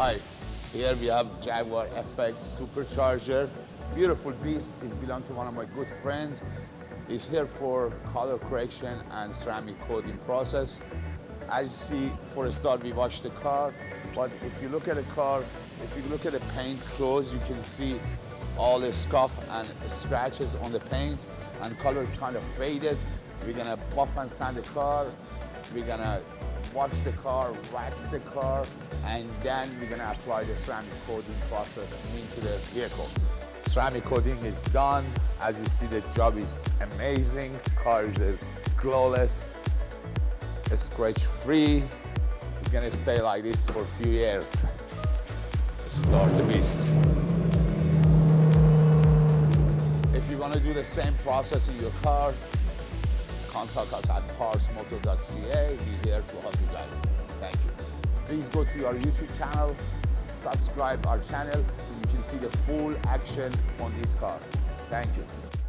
Hi, here we have Jaguar FX supercharger. Beautiful beast. It belongs to one of my good friends. It's here for color correction and ceramic coating process. As you see, for a start, we wash the car. But if you look at the car, if you look at the paint close, you can see all the scuff and scratches on the paint, and color is kind of faded. We're gonna buff and sand the car. We're gonna wash the car, wax the car, and then we're gonna apply the ceramic coating process into the vehicle. Ceramic coating is done. As you see, the job is amazing. Car is glowless, scratch-free. It's gonna stay like this for a few years. Start the beast. If you wanna do the same process in your car, contact us at parsmoto.ca. We're here to help you guys. Thank you. Please go to our YouTube channel, subscribe our channel, so you can see the full action on this car. Thank you.